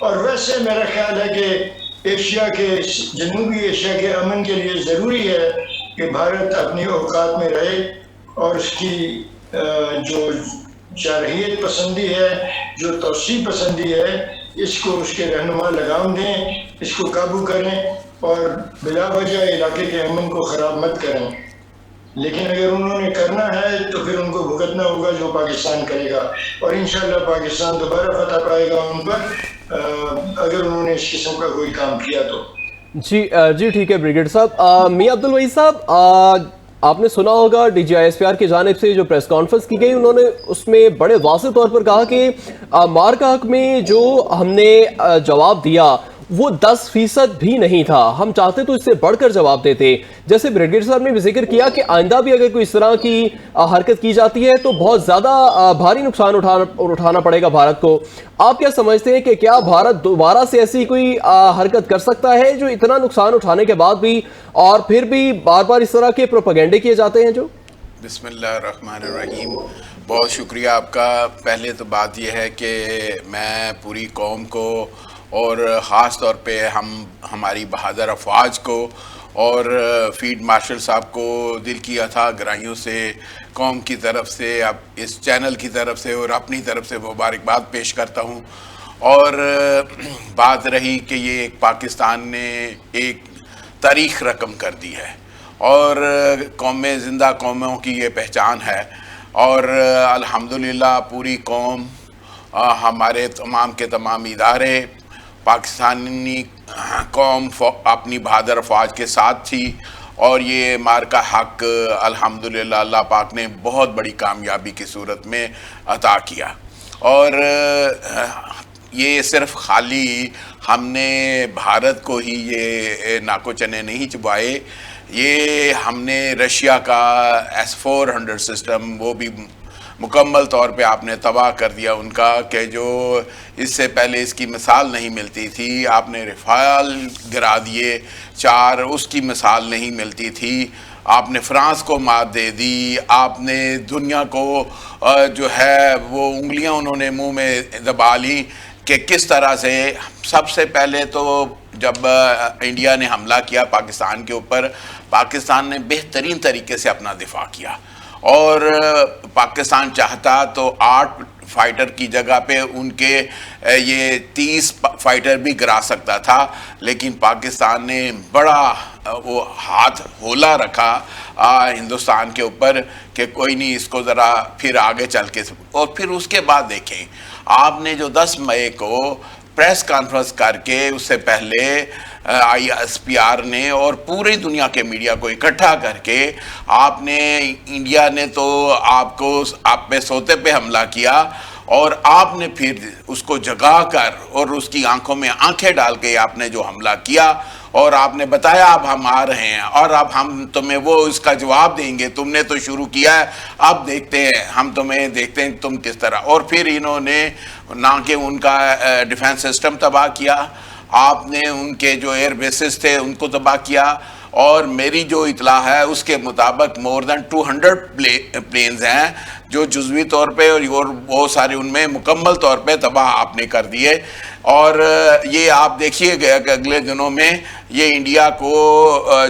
اور ویسے میرا خیال ہے کہ ایشیا کے جنوبی ایشیا کے امن کے لیے ضروری ہے کہ بھارت اپنی اوقات میں رہے اور اس کی جو جارحیت پسندی ہے، جو توسیع پسندی ہے، اس کو اس کے رہنما لگام دیں، اس کو قابو کریں اور بلا وجہ علاقے کے امن کو خراب مت کریں. لیکن اگر انہوں نے کرنا ہے تو پھر ان کو بھگتنا ہوگا جو پاکستان کرے گا، اور انشاءاللہ پاکستان دوبارہ فتح پائے گا ان پر اگر انہوں نے اس قسم کا کوئی کام کیا تو. جی ٹھیک ہے بریگیڈ صاحب. میاں عبدالوحید صاحب، آپ نے سنا ہوگا D G I S P R کی جانب سے جو پریس کانفرنس کی گئی، انہوں نے اس میں بڑے واضح طور پر کہا کہ مارکا حق میں جو ہم نے جواب دیا وہ 10% بھی نہیں تھا، ہم چاہتے تو اس سے بڑھ کر جواب دیتے. جیسے بریگیڈ صاحب نے بھی ذکر کیا کہ آئندہ بھی اگر کوئی اس طرح کی حرکت کی جاتی ہے تو بہت زیادہ بھاری نقصان اٹھانا پڑے گا بھارت کو. آپ کیا سمجھتے ہیں کہ کیا بھارت دوبارہ سے ایسی کوئی حرکت کر سکتا ہے جو اتنا نقصان اٹھانے کے بعد بھی اور پھر بھی بار بار اس طرح کے پروپیگنڈے کیے جاتے ہیں جو؟ بسم اللہ الرحمن الرحیم. بہت شکریہ آپ کا. پہلے تو بات یہ ہے کہ میں پوری قوم کو اور خاص طور پہ ہماری بہادر افواج کو اور فیلڈ مارشل صاحب کو دل کی اتھاہ گہرائیوں سے قوم کی طرف سے، اب اس چینل کی طرف سے اور اپنی طرف سے مبارکباد پیش کرتا ہوں. اور بات رہی کہ یہ ایک پاکستان نے ایک تاریخ رقم کر دی ہے اور قومیں، زندہ قوموں کی یہ پہچان ہے، اور الحمدللہ پوری قوم، ہمارے تمام کے تمام ادارے، پاکستانی قوم اپنی بہادر افواج کے ساتھ تھی، اور یہ مارکا حق الحمدللہ اللہ پاک نے بہت بڑی کامیابی کی صورت میں عطا کیا. اور یہ صرف خالی ہم نے بھارت کو ہی یہ ناکو چنے نہیں چبائے، یہ ہم نے رشیا کا S-400 سسٹم وہ بھی مکمل طور پہ آپ نے تباہ کر دیا ان کا، کہ جو اس سے پہلے اس کی مثال نہیں ملتی تھی. آپ نے رفال گرا دیے 4، اس کی مثال نہیں ملتی تھی. آپ نے فرانس کو مات دے دی. آپ نے دنیا کو جو ہے وہ انگلیاں انہوں نے منہ میں دبا لی کہ کس طرح سے. سب سے پہلے تو جب انڈیا نے حملہ کیا پاکستان کے اوپر، پاکستان نے بہترین طریقے سے اپنا دفاع کیا، اور پاکستان چاہتا تو 8 فائٹر کی جگہ پہ ان کے یہ 30 فائٹر بھی گرا سکتا تھا، لیکن پاکستان نے بڑا وہ ہاتھ ہولا رکھا ہندوستان کے اوپر کہ کوئی نہیں، اس کو ذرا پھر آگے چل کے. اور پھر اس کے بعد دیکھیں آپ نے جو 10 مئی کو پریس کانفرنس کر کے، اس سے پہلے ISPR نے اور پوری دنیا کے میڈیا کو اکٹھا کر کے آپ نے، انڈیا نے تو آپ پہ سوتے پہ حملہ کیا، اور آپ نے پھر اس کو جگا کر اور اس کی آنکھوں میں آنکھیں ڈال کے آپ نے جو حملہ کیا، اور آپ نے بتایا اب ہم آ رہے ہیں اور اب ہم تمہیں وہ اس کا جواب دیں گے، تم نے تو شروع کیا ہے، اب دیکھتے ہیں ہم تمہیں، دیکھتے ہیں تم کس طرح. اور پھر انہوں نے نہ کہ ان کا ڈیفنس سسٹم تباہ کیا، آپ نے ان کے جو ایئر بیسز تھے ان کو تباہ کیا، اور میری جو اطلاع ہے اس کے مطابق more than 200 پلینز ہیں جو جزوی طور پہ اور بہت سارے ان میں مکمل طور پہ تباہ آپ نے کر دیے. اور یہ آپ دیکھیے گیا کہ اگلے دنوں میں یہ انڈیا کو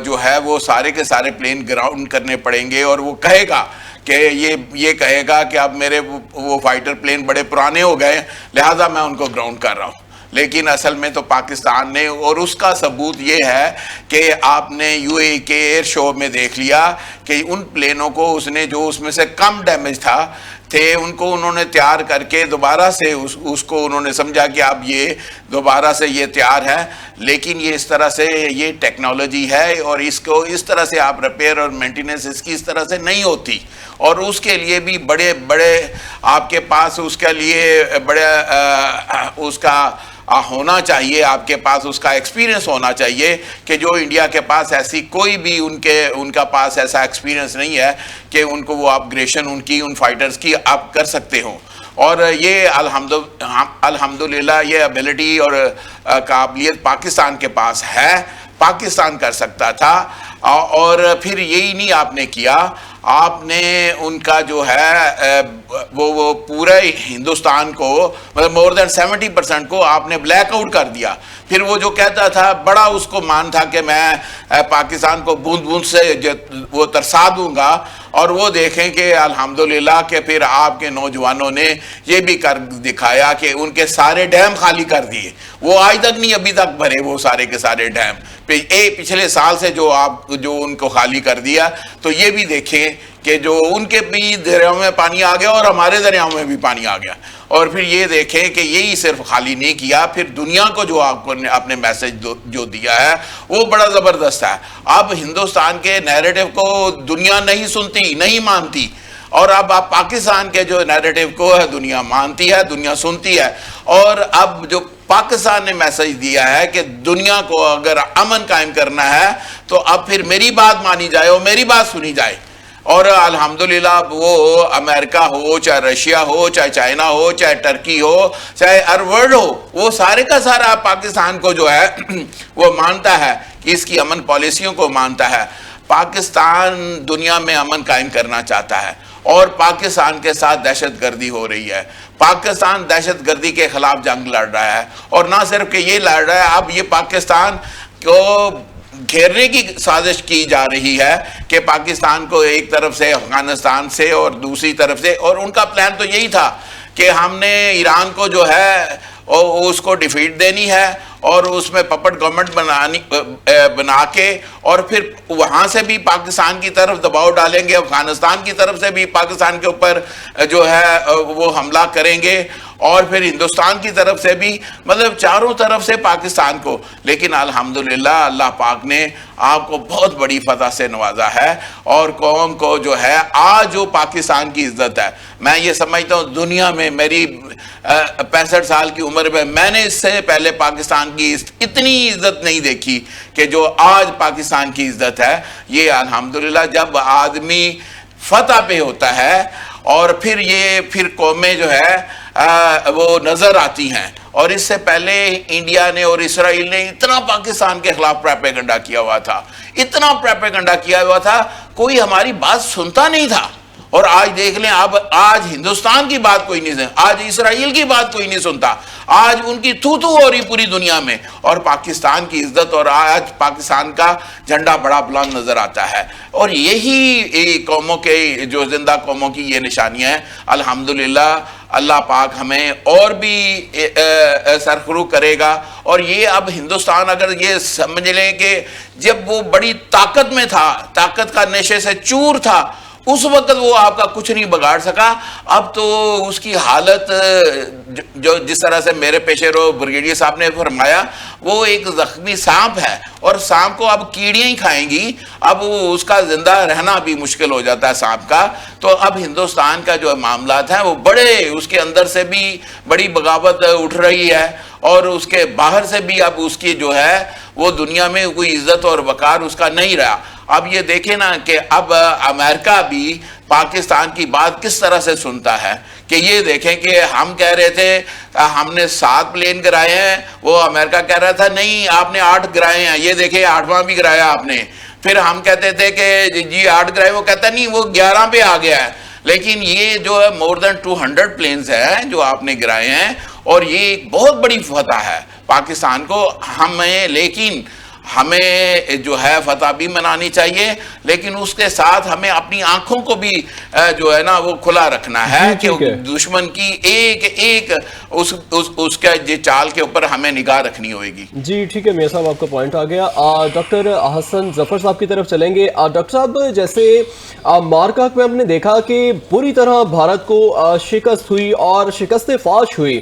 جو ہے وہ سارے کے سارے پلین گراؤنڈ کرنے پڑیں گے، اور وہ کہے گا کہ یہ کہے گا کہ اب میرے وہ فائٹر پلین بڑے پرانے ہو گئے لہذا میں ان کو گراؤنڈ کر رہا ہوں. لیکن اصل میں تو پاکستان نے، اور اس کا ثبوت یہ ہے کہ آپ نے UAE کے ایئر شو میں دیکھ لیا کہ ان پلینوں کو اس نے جو اس میں سے کم ڈیمیج تھے ان کو انہوں نے تیار کر کے دوبارہ سے اس کو انہوں نے سمجھا کہ اب یہ دوبارہ سے یہ تیار ہے. لیکن یہ اس طرح سے یہ ٹیکنالوجی ہے، اور اس کو اس طرح سے آپ ریپیئر اور مینٹیننس اس کی اس طرح سے نہیں ہوتی، اور اس کے لیے بھی بڑے بڑے آپ کے پاس اس کے لیے بڑے اس کا ہونا چاہیے، آپ کے پاس اس کا ایکسپیرینس ہونا چاہیے کہ جو انڈیا کے پاس ایسی کوئی بھی ان کا پاس ایسا ایکسپیرینس نہیں ہے کہ ان کو وہ اپگریشن ان فائٹرز کی آپ کر سکتے ہوں. اور یہ الحمدللہ یہ ایبلٹی اور قابلیت پاکستان کے پاس ہے، پاکستان کر سکتا تھا. اور پھر یہی نہیں آپ نے کیا، آپ نے ان کا جو ہے وہ پورے ہندوستان کو مطلب مور دین 70% کو آپ نے بلیک آؤٹ کر دیا. پھر وہ جو کہتا تھا بڑا اس کو مان تھا کہ میں پاکستان کو بوند بوند سے وہ ترسا دوں گا, اور وہ دیکھیں کہ الحمدللہ کہ پھر آپ کے نوجوانوں نے یہ بھی کر دکھایا کہ ان کے سارے ڈیم خالی کر دیے. وہ آج تک نہیں ابھی تک بھرے وہ سارے کے سارے ڈیم. پچھلے سال سے جو ان کو خالی کر دیا, تو یہ بھی دیکھیں کہ جو ان کے بھی دریاؤں میں پانی آ گیا اور ہمارے دریاؤں میں بھی پانی آ گیا. اور پھر یہ دیکھیں کہ یہی صرف خالی نہیں کیا, پھر دنیا کو جو آپ کو اپنے میسج جو دیا ہے وہ بڑا زبردست ہے. اب ہندوستان کے نیریٹو کو دنیا نہیں سنتی, نہیں مانتی, اور اب آپ پاکستان کے جو نیریٹو کو ہے دنیا مانتی ہے, دنیا سنتی ہے. اور اب جو پاکستان نے میسج دیا ہے کہ دنیا کو اگر امن قائم کرنا ہے تو اب پھر میری بات مانی جائے اور میری بات سنی جائے. اور الحمدللہ وہ امریکہ ہو, چاہے رشیا ہو, چاہے چائنا ہو, چاہے ٹرکی ہو, چاہے ارورڈ ہو, وہ سارے کا سارا پاکستان کو جو ہے وہ مانتا ہے کہ اس کی امن پالیسیوں کو مانتا ہے. پاکستان دنیا میں امن قائم کرنا چاہتا ہے, اور پاکستان کے ساتھ دہشت گردی ہو رہی ہے. پاکستان دہشت گردی کے خلاف جنگ لڑ رہا ہے, اور نہ صرف کہ یہ لڑ رہا ہے, اب یہ پاکستان کو گھیرنے کی سازش کی جا رہی ہے کہ پاکستان کو ایک طرف سے افغانستان سے اور دوسری طرف سے, اور ان کا پلان تو یہی تھا کہ ہم نے ایران کو جو ہے اس کو ڈیفیٹ دینی ہے, اور اس میں پپٹ گورنمنٹ بنا کے, اور پھر وہاں سے بھی پاکستان کی طرف دباؤ ڈالیں گے, افغانستان کی طرف سے بھی پاکستان کے اوپر جو ہے وہ حملہ کریں گے, اور پھر ہندوستان کی طرف سے بھی, مطلب چاروں طرف سے پاکستان کو. لیکن الحمدللہ اللہ پاک نے آپ کو بہت بڑی فتح سے نوازا ہے, اور قوم کو جو ہے آج جو پاکستان کی عزت ہے, میں یہ سمجھتا ہوں دنیا میں میری 65 سال کی عمر میں نے اس سے پہلے پاکستان کی اتنی عزت نہیں دیکھی کہ جو آج پاکستان کی عزت ہے. یہ الحمدللہ جب آدمی فتح پہ ہوتا ہے, اور پھر قومیں جو ہے وہ نظر آتی ہیں. اور اس سے پہلے انڈیا نے اور اسرائیل نے اتنا پاکستان کے خلاف پروپیگنڈا کیا ہوا تھا, اتنا پروپیگنڈا کیا ہوا تھا, کوئی ہماری بات سنتا نہیں تھا. اور آج دیکھ لیں, اب آج ہندوستان کی بات کوئی نہیں سنتا, آج اسرائیل کی بات کوئی نہیں سنتا, آج ان کی تھو ہو رہی پوری دنیا میں, اور پاکستان کی عزت اور آج پاکستان کا جھنڈا بڑا بلند نظر آتا ہے. اور یہی قوموں کے جو زندہ قوموں کی یہ نشانیاں ہیں. الحمدللہ اللہ پاک ہمیں اور بھی سرخرو کرے گا. اور یہ اب ہندوستان اگر یہ سمجھ لیں کہ جب وہ بڑی طاقت میں تھا, طاقت کا نشے سے چور تھا, اس وقت وہ آپ کا کچھ نہیں بگاڑ سکا. اب تو اس کی حالت جو جس طرح سے میرے پیشے رو بریگیڈیئر صاحب نے فرمایا, وہ ایک زخمی سانپ ہے, اور سانپ کو اب کیڑیاں ہی کھائیں گی, اب اس کا زندہ رہنا بھی مشکل ہو جاتا ہے سانپ کا. تو اب ہندوستان کا جو معاملات ہیں وہ بڑے, اس کے اندر سے بھی بڑی بغاوت اٹھ رہی ہے, اور اس کے باہر سے بھی اب اس کی جو ہے وہ دنیا میں کوئی عزت اور وقار اس کا نہیں رہا. اب یہ دیکھیں نا کہ اب امریکہ بھی پاکستان کی بات کس طرح سے سنتا ہے, کہ یہ دیکھیں کہ ہم کہہ رہے تھے ہم نے 7 پلین گرائے ہیں, وہ امریکہ کہہ رہا تھا نہیں آپ نے 8 گرائے ہیں, یہ دیکھیں 8واں بھی گرایا آپ نے. پھر ہم کہتے تھے کہ جی 8 گرائے, وہ کہتا نہیں وہ 11 پہ آ گیا ہے. لیکن یہ جو ہے مور دین 200 پلینز ہیں جو آپ نے گرائے ہیں, اور یہ ایک بہت بڑی فتح ہے پاکستان کو. لیکن ہمیں جو ہے فتح بھی منانی چاہیے, لیکن اس کے ساتھ ہمیں اپنی آنکھوں کو بھی جو ہے نا وہ کھلا رکھنا ہے کہ دشمن کی ایک اس کا چال کے اوپر ہمیں نگاہ رکھنی ہوئے گی. جی ٹھیک ہے میاں صاحب, آپ کا پوائنٹ آ گیا. ڈاکٹر حسن ظفر صاحب کی طرف چلیں گے. ڈاکٹر صاحب, جیسے مارکاک میں ہم نے دیکھا کہ پوری طرح بھارت کو شکست ہوئی اور شکست فاش ہوئی,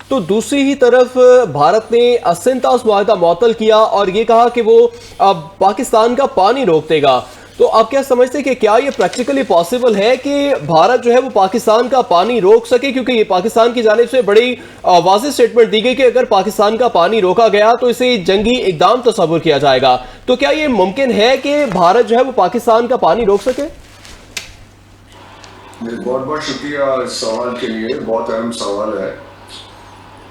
تو دوسری ہی طرف بھارت نے سنتاس معاہدہ معطل کیا اور یہ کہا کہ وہ پاکستان کا پانی روک دے گا. تو آپ کیا سمجھتے ہیں کہ کیا یہ پریکٹیکلی پاسبل ہے کہ بھارت جو ہے وہ پاکستان کا پانی روک سکے, کیونکہ یہ پاکستان کی جانب سے بڑی واضح سٹیٹمنٹ دی گئی کہ اگر پاکستان کا پانی روکا گیا تو اسے جنگی اقدام تصور کیا جائے گا. تو کیا یہ ممکن ہے کہ بھارت جو ہے وہ پاکستان کا پانی روک سکے؟ بہت بہت شکریہ اس سوال کے لیے, بہت اہم سوال ہے.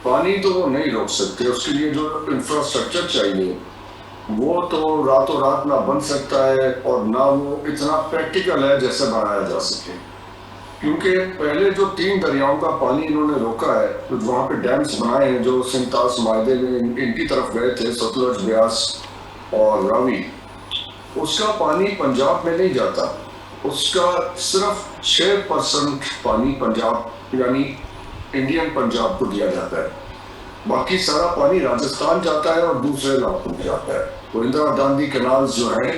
پانی تو نہیں روک سکتے, اس کے لیے جو انفراسٹرکچر چاہیے وہ تو راتوں رات نہ بن سکتا ہے اور نہ وہ اتنا پریکٹیکل ہے جیسے بنایا جا سکے، کیونکہ پہلے جو 3 دریاؤں کا پانی انہوں نے روکا ہے، وہاں پہ ڈیمز بنائے ہیں جو سنتاس معاہدے میں ان کی طرف گئے تھے، ستلج، بیاس اور راوی، اس کا پانی پنجاب میں نہیں جاتا، اس کا صرف 6% پانی پنجاب یعنی انڈین پنجاب کو دیا جاتا ہے، باقی سارا پانی راجستھان جاتا ہے اور دوسرے علاقوں میں جاتا ہے۔ وہ اندرا گاندھی کینالز جو ہیں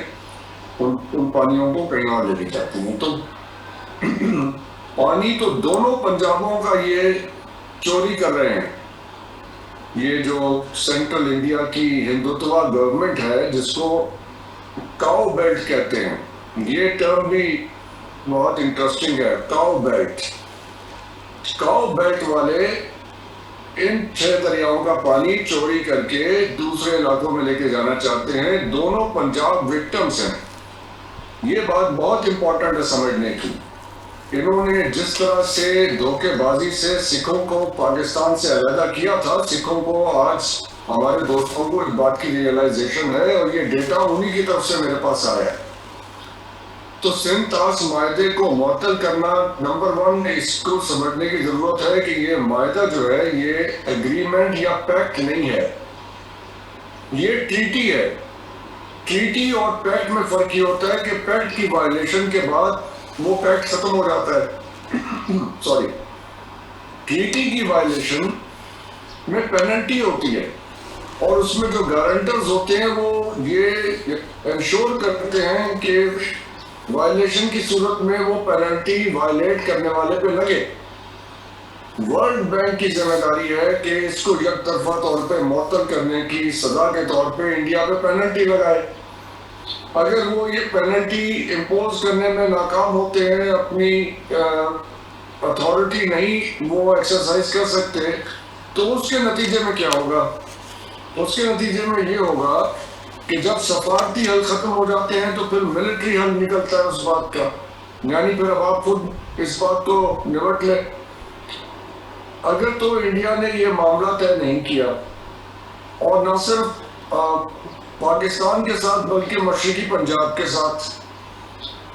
ان پانیوں کو کہیں اور لے کے جاتی ہیں، تو پانی تو دونوں پنجابوں کا یہ چوری کر رہے ہیں۔ یہ جو سینٹرل انڈیا کی ہندوتوا گورنمنٹ ہے جس کو کاؤ بیلٹ کہتے ہیں، یہ ٹرم بھی بہت انٹرسٹنگ ہے، کاؤ بیلٹ۔ کاؤ بیلٹ والے ان 6 دریاؤں کا پانی چوری کر کے دوسرے علاقوں میں لے کے جانا چاہتے ہیں، دونوں پنجاب وکٹمز ہیں۔ یہ بات بہت امپورٹنٹ ہے سمجھنے کی۔ انہوں نے جس طرح سے دھوکے بازی سے سکھوں کو پاکستان سے علیحدہ کیا تھا، سکھوں کو آج ہمارے دوستوں کو اس بات کی ریئلائزیشن ہے، اور یہ ڈیٹا انہی کی طرف سے میرے پاس آیا ہے۔ تو سنتاس معاہدے کو معطل کرنا، نمبر 1 اس کو سمجھنے کی ضرورت ہے کہ یہ معاہدہ جو ہے یہ ایگریمنٹ یا پیکٹ نہیں ہے، یہ ٹریٹی ہے۔ ٹریٹی اور پیکٹ میں فرق یہ ہوتا ہے کہ پیکٹ کی وائلیشن کے بعد وہ پیکٹ ختم ہو جاتا ہے، سوری، ٹریٹی کی وائلیشن میں پینلٹی ہوتی ہے، اور اس میں جو گارنٹرز ہوتے ہیں وہ یہ انشور کرتے ہیں کہ وائلیشن کی صورت میں وہ پینلٹی وائلیٹ کرنے والے پہ لگے۔ ورلڈ بینک کی ذمہ داری ہے کہ اس کو یک طرفہ طور پہ معطل کرنے کی سزا کے طور پہ انڈیا پہ پینلٹی لگائے۔ اگر وہ یہ پینلٹی امپوز کرنے میں ناکام ہوتے ہیں، اپنی اتھارٹی نہیں وہ ایکسرسائز کر سکتے، تو اس کے نتیجے میں کیا ہوگا؟ اس کے نتیجے میں یہ ہوگا کہ جب سفارتی حل ختم ہو جاتے ہیں تو پھر ملٹری حل نکلتا ہے اس بات کا، یعنی پھر اب آپ خود اس بات کو نمٹ لیں۔ اگر تو انڈیا نے یہ معاملہ طے نہیں کیا، اور نہ صرف پاکستان کے ساتھ بلکہ مشرقی پنجاب کے ساتھ،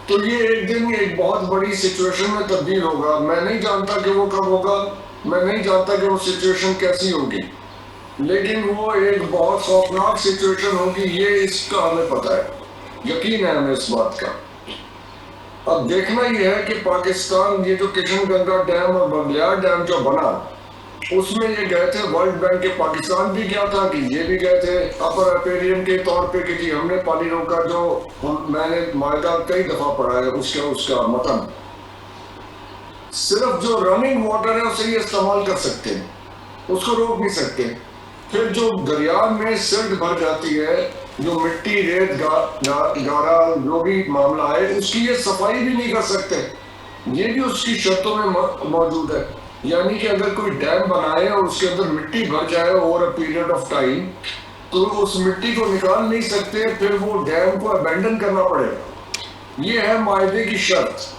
تو یہ ایک دن ایک بہت بڑی سچویشن میں تبدیل ہوگا۔ میں نہیں جانتا کہ وہ کب ہوگا، میں نہیں جانتا کہ وہ سچویشن کیسی ہوگی، لیکن وہ ایک بہت خوفناک سچویشن ہوگی، یہ اس کا ہمیں پتہ ہے، یقین ہے ہمیں اس بات کا۔ اب دیکھنا یہ ہے کہ پاکستان یہ جو کشن گنگا ڈیم اور بگلیار ڈیم جو بنا، اس میں یہ گئے تھے ورلڈ بینک کے، پاکستان بھی گیا تھا کہ یہ بھی گئے تھے اپر اپیرین کے طور پہ کہ جی ہم نے پانی روکا، جو میں نے معاہدہ کئی دفعہ پڑھا ہے اس کا متن، صرف جو رننگ واٹر ہے اسے یہ استعمال کر سکتے ہیں، اس کو روک نہیں سکتے۔ پھر جو دریا میں سلٹ بھر جاتی ہے، جو مٹی، ریت، گارا جو بھی معاملہ ہے، اس کی یہ صفائی بھی نہیں کر سکتے، یہ بھی اس کی شرطوں میں موجود ہے۔ یعنی کہ اگر کوئی ڈیم بنائے اور اس کے اندر مٹی بھر جائے over a period of time, تو اس مٹی کو نکال نہیں سکتے، پھر وہ ڈیم کو ابینڈن کرنا پڑے۔ یہ ہے معاہدے کی شرط۔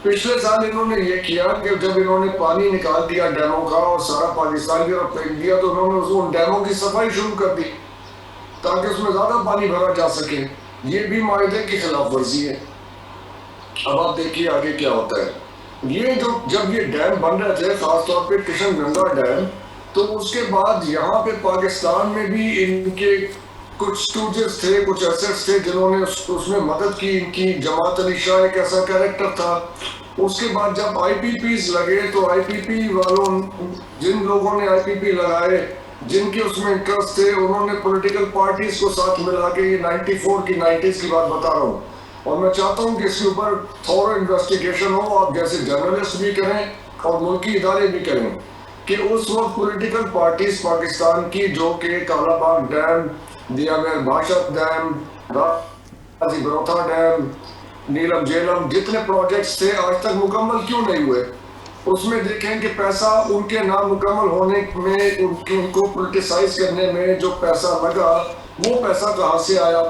پچھلے سال انہوں نے یہ کیا کہ جب انہوں نے پانی نکال دیا ڈیموں کا اور سارا پاکستان کی طرف پھینک دیا، تو انہوں نے ان ڈیموں کی صفائی شروع کر دی تاکہ اس میں زیادہ پانی بھرا جا سکے۔ یہ بھی معاہدے کی خلاف ورزی ہے۔ اب آپ دیکھیے آگے کیا ہوتا ہے۔ یہ جب یہ ڈیم بن رہے تھے، خاص طور پہ کشن گنگا ڈیم، تو اس کے بعد یہاں پہ پاکستان میں بھی ان کے کچھ اسٹوڈنٹس تھے، کچھ ایسٹس تھے جنہوں نے اس میں مدد کی۔ ان کی جماعت علی شاہ ایک ایسا کیریکٹر تھا۔ اس کے بعد جب آئی پی پیز لگے تو آئی پی پی والوں، جن لوگوں نے آئی پی پی لگائے، جن کے اس میں انٹرسٹ تھے، انہوں نے پولیٹیکل پارٹیز کو ساتھ ملا کے، یہ 94 کی 90s کی بات بتا رہا ہوں، اور میں چاہتا ہوں کہ اس کے اوپر تھورو انویسٹیگیشن ہو، آپ جیسے جرنلسٹ بھی کریں اور ملکی ادارے بھی کریں، کہ اس وقت پولیٹیکل پارٹیز پاکستان کی جو کہ کالا باغ ڈیم، دیا میر باشد ڈیم، غازی بروتھا ڈیم، نیلم جیلم، جتنے پروجیکٹس تھے آج تک مکمل کیوں نہیں ہوئے؟ اس میں دیکھیں کہ پیسہ ان کے نامکمل ہونے میں، ان کو پولیٹیسائز کرنے میں جو پیسہ لگا، وہ پیسہ کہاں سے آیا؟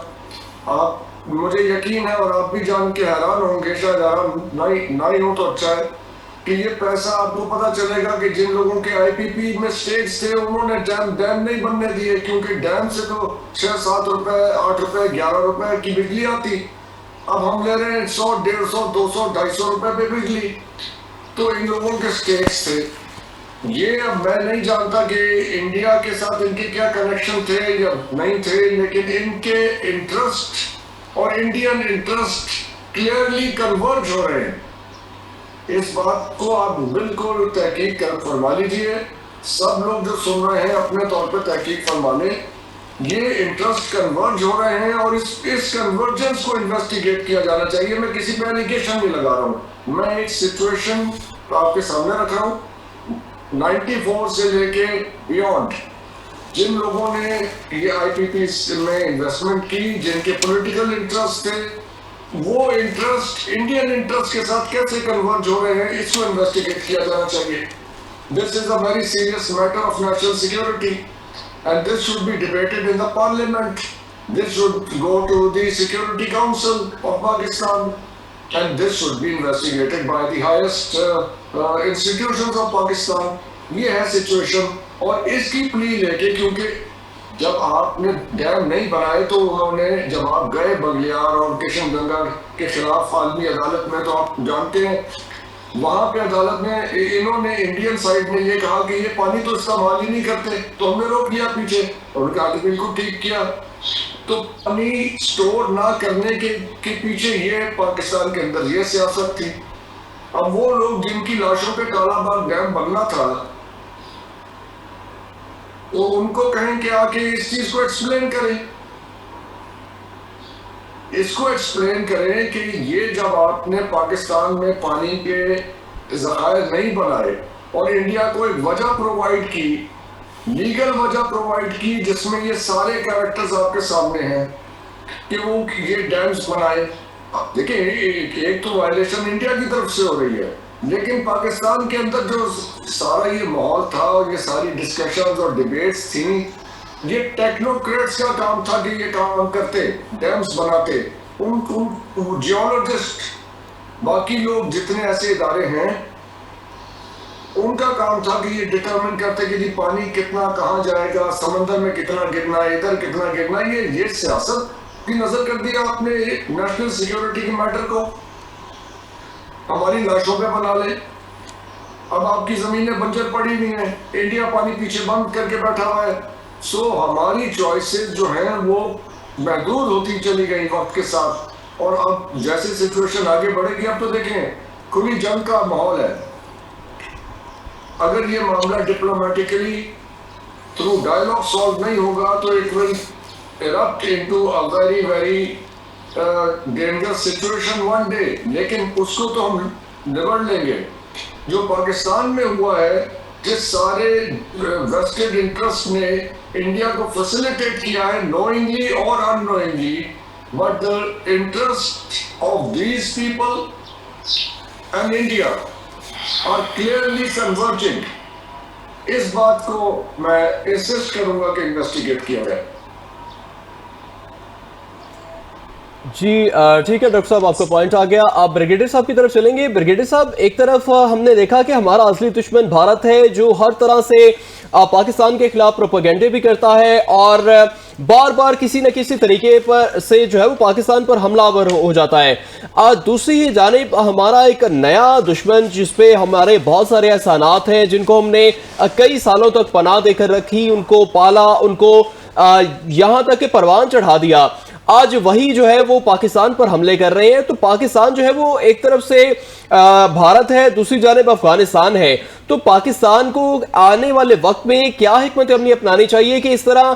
آپ، مجھے یقین ہے اور آپ بھی جان کے حیران ہوں گے، شاید حیران نہ ہی ہوں تو اچھا ہے، کہ یہ پیسہ آپ کو پتا چلے گا کہ جن لوگوں کے آئی پی پی میں سٹیٹس تھے انہوں نے ڈیم نہیں بننے دیے، کیونکہ ڈیم سے تو 6-7 روپے 8 روپے 11 روپے کی بجلی آتی، اب ہم لے رہے ہیں 100 150 200 250 روپے پہ بجلی۔ تو ان لوگوں کے سٹیٹس تھے یہ، اب میں نہیں جانتا کہ انڈیا کے ساتھ ان کے کیا کنیکشن تھے یا نہیں تھے، لیکن ان کے انٹرسٹ اور انڈین انٹرسٹ کلیئرلی کنورج ہو رہے ہیں۔ اس بات کو آپ بالکل تحقیق فرما لیجئے، سب لوگ جو سن رہے ہیں اپنے طور پہ تحقیق فرما لیں، یہ انٹرسٹ کنورج ہو رہے ہیں اور اس کنورجنس کو انویسٹیگیٹ کیا جانا چاہیے۔ میں کسی پہ ایلیگیشن نہیں لگا رہا ہوں، میں ایک سچویشن آپ کے سامنے رکھ رہا ہوں۔ 94 سے لے کے بیونڈ جن لوگوں نے یہ آئی پی پی میں انویسٹمنٹ کی، جن کے پولیٹیکل انٹرسٹ تھے، وہ انٹرسٹ انڈین انٹرسٹ کے ساتھ کیسے کنورج ہو رہے ہیں، اس کو انویسٹیگیٹ کیا جانا چاہیے۔ This is a very serious matter of national security and this should be debated in the parliament. This should go to the Security Council of Pakistan and this should be investigated by the highest institutions of Pakistan. یہ ہے situation, اور اس کی پلی لے کے، کیونکہ جب آپ نے ڈیم نہیں بنائے تو انہوں نے، جب آپ گئے بگلیار اور کشن گنگا کے خلاف عالمی عدالت میں، تو آپ جانتے ہیں وہاں پہ عدالت میں انہوں نے انڈین سائیڈ نے یہ کہا کہ یہ پانی تو استعمال ہی نہیں کرتے، تو ہم نے روک لیا پیچھے، اور ان کا آگے بالکل ٹھیک کیا۔ تو پانی سٹور نہ کرنے کے پیچھے یہ پاکستان کے اندر یہ سیاست تھی۔ اب وہ لوگ جن کی لاشوں پہ کالا باغ ڈیم بننا تھا، تو ان کو کہیں کہ آ کے اس چیز کو ایکسپلین کریں، اس کو ایکسپلین کریں کہ یہ جب آپ نے پاکستان میں پانی کے ذخائر نہیں بنائے اور انڈیا کو ایک وجہ پرووائڈ کی، لیگل وجہ پرووائڈ کی، جس میں یہ سارے کریکٹرز آپ کے سامنے ہیں کہ وہ یہ ڈیمز بنائے۔ دیکھیں ایک تو وائلیشن انڈیا کی طرف سے ہو رہی ہے، لیکن پاکستان کے اندر جو سارا یہ ماحول تھا اور یہ ساری ڈسکشنز اور ڈیبیٹس تھیں، یہ ٹیکنوکریٹس کا کام تھا کہ یہ کام کرتے، ڈیمز بناتے، ان جیولوجسٹ، باقی لوگ جتنے ایسے ادارے ہیں، ان کا کام تھا کہ یہ ڈٹرمن کرتے کہ جی پانی کتنا کہاں جائے گا، سمندر میں کتنا گرنا ہے، ادھر کتنا گرنا ہے۔ یہ سیاست کی نظر کر دیا آپ نے نیشنل سیکیورٹی کے میٹر کو، ہماری لاشوں پہ بنا لے۔ اب آپ کی زمینیں بنجر پڑی ہوئی ہیں، انڈیا پانی پیچھے بند کر کے بیٹھا ہوا ہے، سو ہماری چوائسز جو ہیں وہ محدود ہوتی چلی گئی وقت کے ساتھ۔ اور اب جیسے سچویشن آگے بڑھے گی، اب تو دیکھیں کھلی جنگ کا ماحول ہے۔ اگر یہ معاملہ ڈپلومیٹکلی تھرو ڈائلاگ سالو نہیں ہوگا تو it will erupt into a very very dangerous situation one day، لیکن اس کو تو ہم نبڑ لیں گے۔ جو پاکستان میں ہوا ہے، جس سارے ویسٹڈ انٹرسٹ نے انڈیا کو فیسیلیٹیٹ کیا ہے knowingly اور unknowingly، but the interest of these people and India are clearly converging۔ اس بات کو میں انسسٹ کروں گا کہ انویسٹیگیٹ کیا جائے۔ جی ٹھیک ہے ڈاکٹر صاحب، آپ کا پوائنٹ آ گیا۔ آپ بریگیڈیئر صاحب کی طرف چلیں گے۔ بریگیڈیئر صاحب، ایک طرف ہم نے دیکھا کہ ہمارا اصلی دشمن بھارت ہے، جو ہر طرح سے پاکستان کے خلاف پروپیگنڈے بھی کرتا ہے اور بار بار کسی نہ کسی طریقے پر سے جو ہے وہ پاکستان پر حملہ آور ہو جاتا ہے۔ دوسری جانب ہمارا ایک نیا دشمن جس پہ ہمارے بہت سارے احسانات ہیں، جن کو ہم نے کئی سالوں تک پناہ دے کر رکھی، ان کو پالا، ان کو یہاں تک کہ پروان چڑھا دیا، آج وہی جو ہے وہ پاکستان پر حملے کر رہے ہیں۔ تو پاکستان جو ہے وہ ایک طرف سے بھارت ہے، دوسری جانب افغانستان ہے۔ تو پاکستان کو آنے والے وقت میں کیا حکمت عملی اپنانی چاہیے کہ اس طرح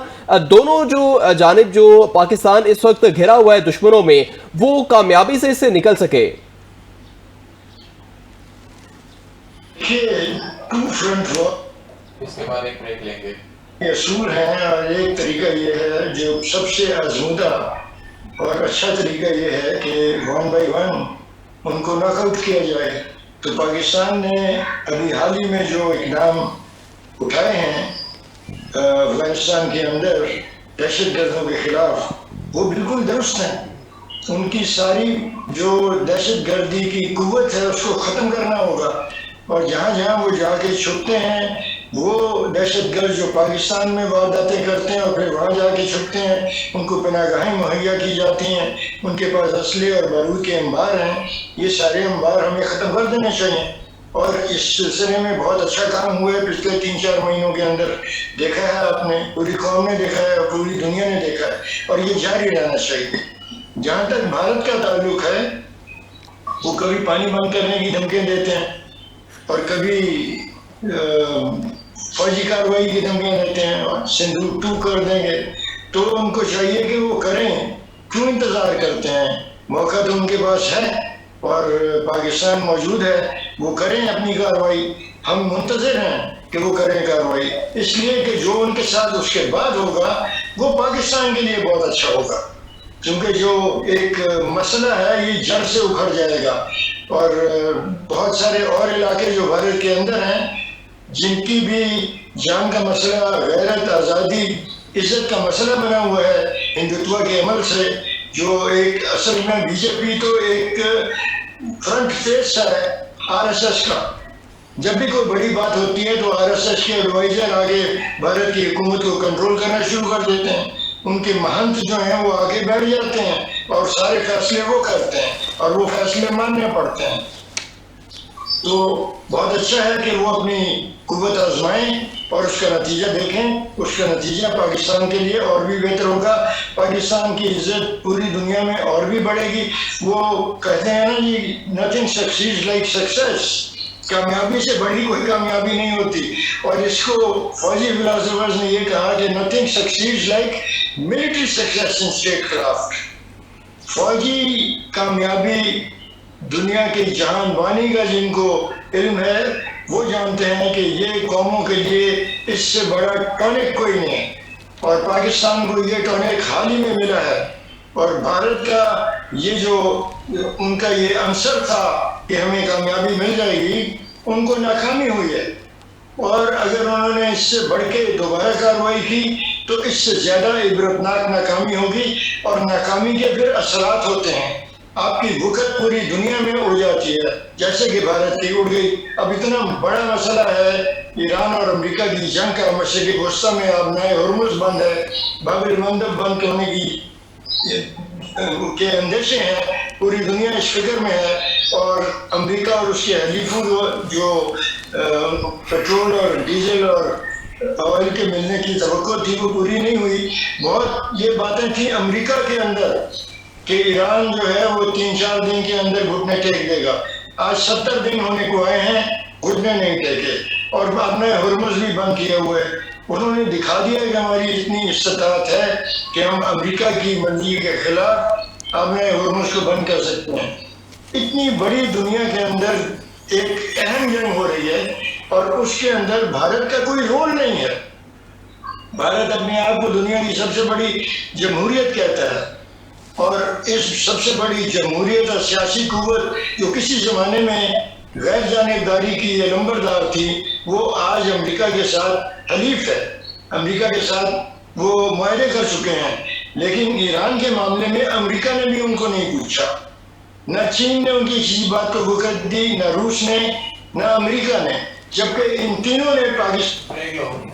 دونوں جو جانب جو پاکستان اس وقت گھرا ہوا ہے دشمنوں میں، وہ کامیابی سے اس سے نکل سکے؟ اس کے بعد ایک بریک لیں گے۔ اصول ہیں، اور ایک طریقہ یہ ہے جو سب سے آزمودہ اور اچھا طریقہ یہ ہے کہ 1 by 1 ان کو ناک آؤٹ کیا جائے۔ تو پاکستان نے ابھی حال ہی میں جو اقدام اٹھائے ہیں افغانستان کے اندر دہشت گردوں کے خلاف، وہ بالکل درست ہیں۔ ان کی ساری جو دہشت گردی کی قوت ہے اس کو ختم کرنا ہوگا۔ اور جہاں جہاں وہ جا کے چھپتے ہیں وہ دہشت گرد جو پاکستان میں وارداتیں کرتے ہیں اور پھر وہاں جا کے چھپتے ہیں، ان کو پناہ گاہیں مہیا کی جاتی ہیں، ان کے پاس اسلحے اور بارود کے انبار ہیں، یہ سارے انبار ہمیں ختم کر دینے چاہیے۔ اور اس سلسلے میں بہت اچھا کام ہوا ہے پچھلے 3-4 مہینوں کے اندر، دیکھا ہے آپ نے، پوری قوم نے دیکھا ہے اور پوری دنیا نے دیکھا ہے، اور یہ جاری رہنا چاہیے۔ جہاں تک بھارت کا تعلق ہے، وہ کبھی پانی بند کرنے کی دھمکیاں دیتے ہیں اور کبھی فوجی کارروائی کی دھمکیاں دیتے ہیں، اور سندوق 2 کر دیں گے، تو ان کو چاہیے کہ وہ کریں، کیوں انتظار کرتے ہیں؟ موقع تو ان کے پاس ہے اور پاکستان موجود ہے، وہ کریں اپنی کارروائی، ہم منتظر ہیں کہ وہ کریں کارروائی، اس لیے کہ جو ان کے ساتھ اس کے بعد ہوگا وہ پاکستان کے لیے بہت اچھا ہوگا، کیونکہ جو ایک مسئلہ ہے یہ جڑ سے اکھڑ جائے گا، اور بہت سارے اور علاقے جو بھارت کے اندر ہیں جن کی بھی جان کا مسئلہ، غیرت، آزادی، عزت کا مسئلہ بنا ہوا ہے ہندوتوا کے عمل سے، جو ایک اصل میں بی جے پی تو ایک فرنٹ فیس ہے RSS کا، جب بھی کوئی بڑی بات ہوتی ہے تو RSS کے ایڈوائزر آگے بھارت کی حکومت کو کنٹرول کرنا شروع کر دیتے ہیں، ان کے مہنت جو ہیں وہ آگے بیٹھ جاتے ہیں اور سارے فیصلے وہ کرتے ہیں اور وہ فیصلے ماننے پڑتے ہیں۔ تو بہت اچھا ہے کہ وہ اپنی قوت آزمائیں اور اس کا نتیجہ دیکھیں، اس کا نتیجہ پاکستان کے لیے اور بھی بہتر ہوگا، پاکستان کی عزت پوری دنیا میں اور بھی بڑھے گی۔ وہ کہتے ہیں نا جی nothing succeeds like success، کامیابی سے بڑی کوئی کامیابی نہیں ہوتی، اور اس کو فوجی فلاسفرز نے یہ کہا کہ nothing succeeds like military success in statecraft۔ فوجی کامیابی دنیا کے جہان بانی کا جن کو علم ہے وہ جانتے ہیں کہ یہ قوموں کے لیے اس سے بڑا ٹونک کوئی نہیں ہے، اور پاکستان کو یہ ٹونک حال ہی میں ملا ہے، اور بھارت کا یہ جو ان کا یہ عنصر تھا کہ ہمیں کامیابی مل جائے گی، ان کو ناکامی ہوئی ہے، اور اگر انہوں نے اس سے بڑھ کے دوبارہ کارروائی کی تو اس سے زیادہ عبرتناک ناکامی ہوگی، اور ناکامی کے پھر اثرات ہوتے ہیں، آپ کی وقت پوری دنیا میں اڑ جاتی ہے جیسے کہ بھارت کی اڑ گئی۔ اب اتنا بڑا مسئلہ ہے ایران اور امریکہ کی جنگ کا، مشرقی وسطیٰ میں اب نئے ہرمز بند ہے، باب المندب بند ہونے کے اندیشے ہیں، پوری دنیا اس فکر میں ہے، اور امریکہ اور اس کے حلیفوں جو پیٹرول اور ڈیزل اور آئل کے ملنے کی توقع تھی وہ پوری نہیں ہوئی۔ بہت یہ باتیں تھیں امریکہ کے اندر کہ ایران جو ہے وہ 3-4 دن کے اندر گھٹنے ٹیک دے گا، آج 70 دن ہونے کو آئے ہیں، گھٹنے نہیں ٹیکے، اور بعد میں ہرمز بھی بند کیے ہوئے۔ انہوں نے دکھا دیا کہ ہماری اتنی استطاعت ہے کہ ہم امریکہ کی مرضی کے خلاف اپنے ہرمز کو بند کر سکتے ہیں۔ اتنی بڑی دنیا کے اندر ایک اہم جنگ ہو رہی ہے اور اس کے اندر بھارت کا کوئی رول نہیں ہے۔ بھارت اپنے آپ کو دنیا کی سب سے بڑی جمہوریت کہتا ہے، اور اس سب سے بڑی جمہوریت اور سیاسی قوت جو کسی زمانے میں غیر جانبداری کی یا لمبردار تھی، وہ آج امریکہ کے ساتھ حلیف ہے، امریکہ کے ساتھ وہ معاہدے کر چکے ہیں، لیکن ایران کے معاملے میں امریکہ نے بھی ان کو نہیں پوچھا، نہ چین نے ان کی کسی بات کو وقت دی، نہ روس نے، نہ امریکہ نے، جبکہ ان تینوں نے پاکستان